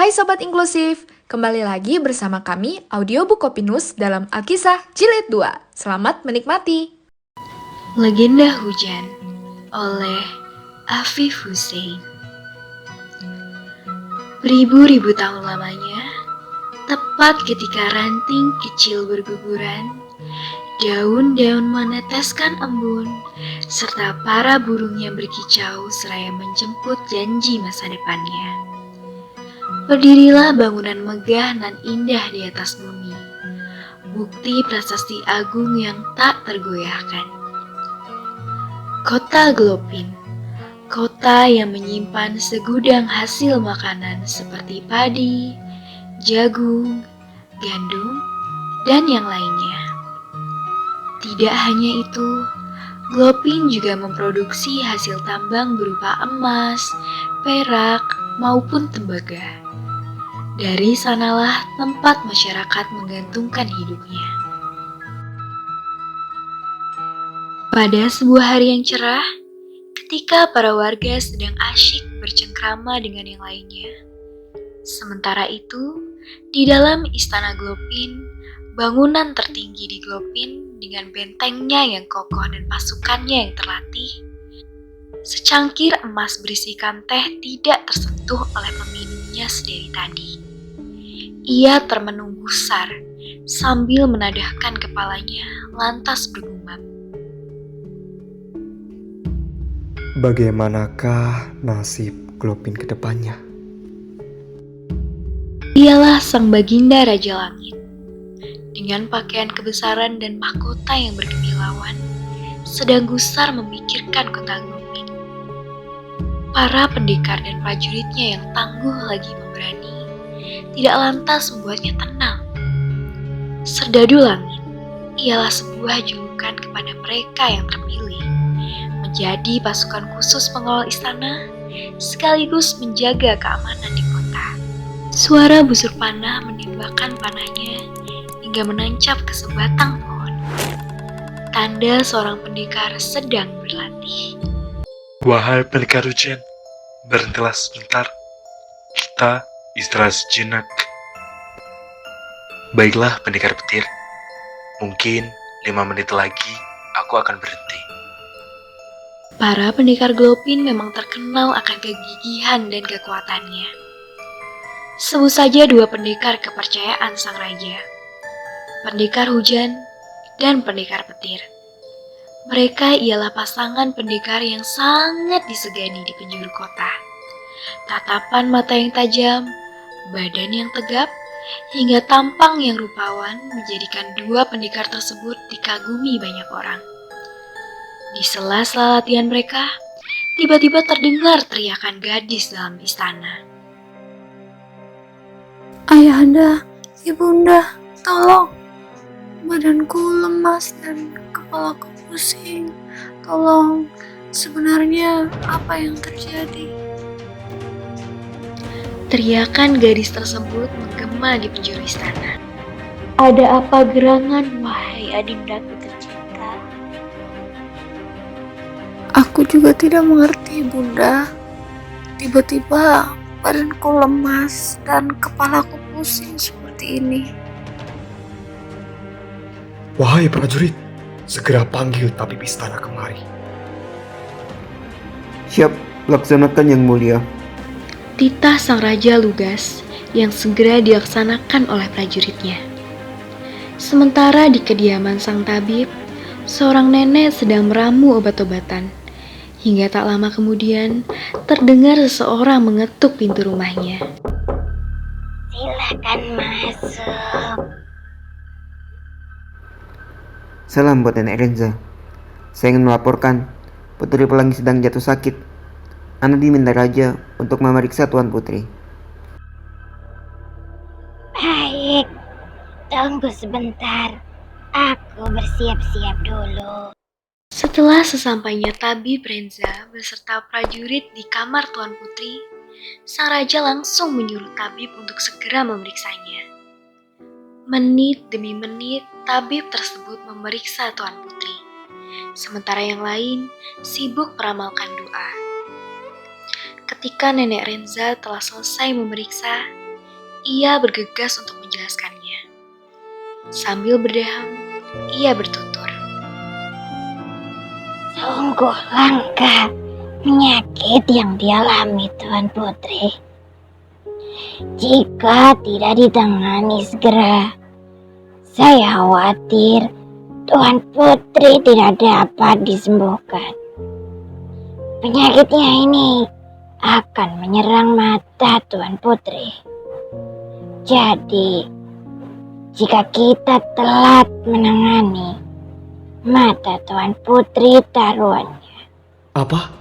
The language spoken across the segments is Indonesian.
Hai Sobat Inklusif, kembali lagi bersama kami Audiobook Kopinus dalam Alkisah Jilid 2. Selamat menikmati. Legenda Hujan oleh Afif Hussein. Beribu-ribu tahun lamanya, tepat ketika ranting kecil berguguran, daun-daun meneteskan embun, serta para burung yang berkicau seraya menjemput janji masa depannya. Berdirilah bangunan megah nan indah di atas bumi, bukti prasasti agung yang tak tergoyahkan. Kota Glopin, kota yang menyimpan segudang hasil makanan seperti padi, jagung, gandum, dan yang lainnya. Tidak hanya itu, Glopin juga memproduksi hasil tambang berupa emas, perak, maupun tembaga. Dari sanalah tempat masyarakat menggantungkan hidupnya. Pada sebuah hari yang cerah, ketika para warga sedang asyik bercengkrama dengan yang lainnya. Sementara itu, di dalam istana Glopin, bangunan tertinggi di Glopin dengan bentengnya yang kokoh dan pasukannya yang terlatih, secangkir emas berisikan teh tidak tersentuh oleh peminumnya sedari tadi. Ia termenung gusar sambil menadahkan kepalanya lantas bergumam. Bagaimanakah nasib Glopin ke depannya? Ialah sang baginda Raja Langit. Dengan pakaian kebesaran dan mahkota yang berkemilauan, sedang gusar memikirkan kota Glopin. Para pendekar dan prajuritnya yang tangguh lagi memberani, tidak lantas membuatnya tenang. Serdadu Langit ialah sebuah julukan kepada mereka yang terpilih, menjadi pasukan khusus pengawal istana, sekaligus menjaga keamanan di kota. Suara busur panah menembakkan panahnya hingga menancap ke sebatang pohon. Tanda seorang pendekar sedang berlatih. Wahai pendekar hujan, berhentilah sebentar. Kita istirahat sejenak. Baiklah pendekar petir, mungkin 5 menit lagi aku akan berhenti. Para pendekar Glopin memang terkenal akan kegigihan dan kekuatannya. Sebut saja 2 pendekar kepercayaan sang raja, pendekar hujan dan pendekar petir. Mereka ialah pasangan pendekar yang sangat disegani di penjuru kota. Tatapan mata yang tajam, badan yang tegap, hingga tampang yang rupawan menjadikan 2 pendekar tersebut dikagumi banyak orang. Di sela-sela latihan mereka, tiba-tiba terdengar teriakan gadis dalam istana. Ayahanda, ibunda, tolong. Badanku lemas dan kepalaku pusing. Tolong, sebenarnya apa yang terjadi? Teriakan gadis tersebut menggema di penjuru istana. Ada apa gerangan, wahai adindaku tercinta? Aku juga tidak mengerti, bunda. Tiba-tiba badanku lemas dan kepalaku pusing seperti ini. Wahai prajurit, segera panggil tabib istana kemari. Siap, laksanakan yang mulia. Titah sang raja lugas yang segera dilaksanakan oleh prajuritnya. Sementara di kediaman sang tabib, seorang nenek sedang meramu obat-obatan. Hingga tak lama kemudian, terdengar seseorang mengetuk pintu rumahnya. Silakan masuk. Salam buat Nenek Renza. Saya ingin melaporkan Putri Pelangi sedang jatuh sakit. Ana diminta raja untuk memeriksa Tuan Putri. Baik, tunggu sebentar. Aku bersiap-siap dulu. Setelah sesampainya tabib Renza beserta prajurit di kamar Tuan Putri, sang raja langsung menyuruh tabib untuk segera memeriksanya. Menit demi menit, tabib tersebut memeriksa Tuan Putri. Sementara yang lain sibuk meramalkan doa. Ketika Nenek Renza telah selesai memeriksa, ia bergegas untuk menjelaskannya. Sambil berdeham, ia bertutur. Sungguh langka penyakit yang dialami Tuan Putri. Jika tidak ditangani segera, saya khawatir Tuan Putri tidak dapat disembuhkan. Penyakitnya ini akan menyerang mata Tuan Putri. Jadi, jika kita telat menangani, mata Tuan Putri taruhannya. Apa?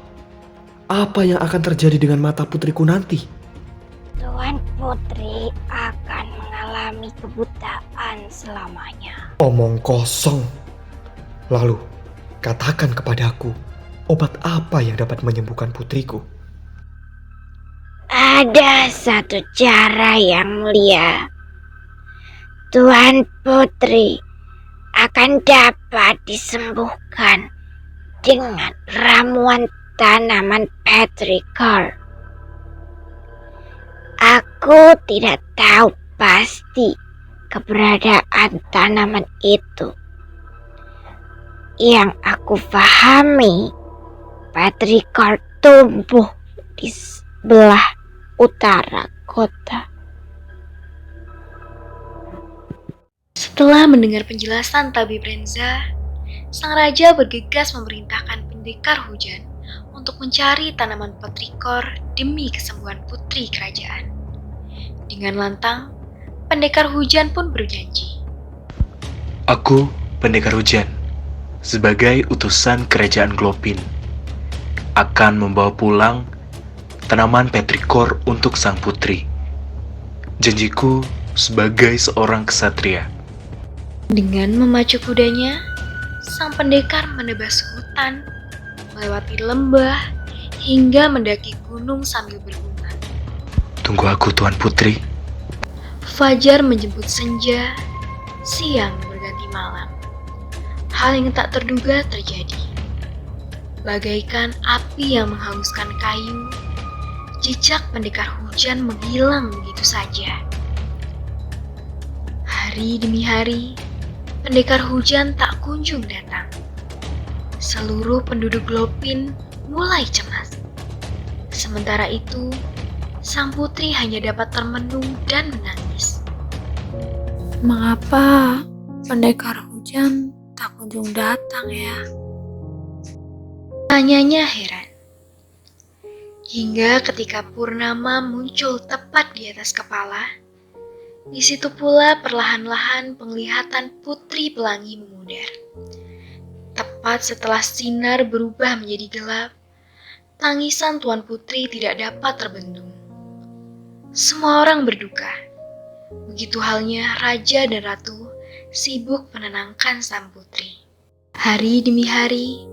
Apa yang akan terjadi dengan mata putriku nanti? Tuan Putri akan mengalami kebutaan selamanya. Omong kosong. Lalu, katakan kepadaku, obat apa yang dapat menyembuhkan putriku? Ada satu cara yang mulia. Tuan Putri akan dapat disembuhkan dengan ramuan tanaman petrikor. Aku tidak tahu pasti keberadaan tanaman itu. Yang aku pahami, petrikor tumbuh di sebelah utara kota. Setelah mendengar penjelasan tabib Renza, sang raja bergegas memerintahkan pendekar hujan untuk mencari tanaman petrikor demi kesembuhan putri kerajaan. Dengan lantang, pendekar hujan pun berjanji. Aku pendekar hujan, sebagai utusan kerajaan Glopin, akan membawa pulang tanaman petrikor untuk sang putri. Janjiku sebagai seorang ksatria. Dengan memacu kudanya, sang pendekar menebas hutan, melewati lembah, hingga mendaki gunung sambil berbunga. Tunggu aku, Tuan Putri. Fajar menjemput senja, siang berganti malam. Hal yang tak terduga terjadi. Bagaikan api yang menghanguskan kayu, jejak pendekar hujan menghilang begitu saja. Hari demi hari, pendekar hujan tak kunjung datang. Seluruh penduduk Glopin mulai cemas. Sementara itu, sang putri hanya dapat termenung dan menangis. Mengapa pendekar hujan tak kunjung datang ya? Tanyanya heran. Hingga ketika purnama muncul tepat di atas kepala, di situ pula perlahan-lahan penglihatan putri pelangi memudar. Tepat setelah sinar berubah menjadi gelap, tangisan Tuan Putri tidak dapat terbendung. Semua orang berduka. Begitu halnya raja dan ratu sibuk menenangkan sang putri. Hari demi hari,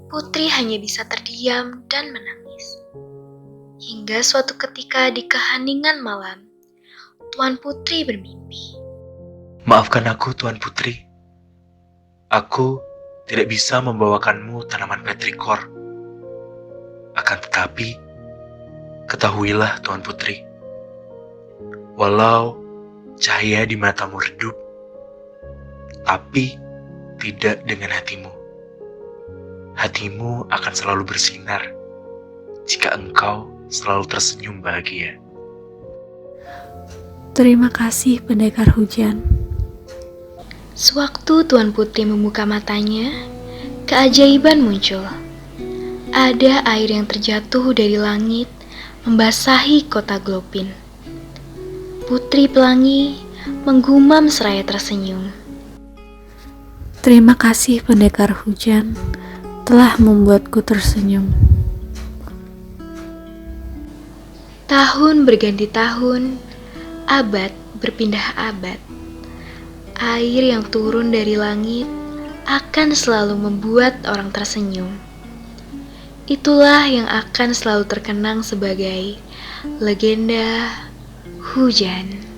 putri hanya bisa terdiam dan menangis. Hingga suatu ketika di keheningan malam, Tuan Putri bermimpi. Maafkan aku, Tuan Putri. Aku tidak bisa membawakanmu tanaman petrikor. Akan tetapi, ketahuilah, Tuan Putri, walau cahaya di matamu redup, tapi tidak dengan hatimu. Hatimu akan selalu bersinar jika engkau selalu tersenyum bahagia. Terima kasih pendekar hujan. Sewaktu Tuan Putri membuka matanya, keajaiban muncul. Ada air yang terjatuh dari langit, membasahi kota Glopin. Putri Pelangi menggumam seraya tersenyum. Terima kasih pendekar hujan telah membuatku tersenyum. Tahun berganti tahun, abad berpindah abad. Air yang turun dari langit akan selalu membuat orang tersenyum. Itulah yang akan selalu terkenang sebagai legenda hujan.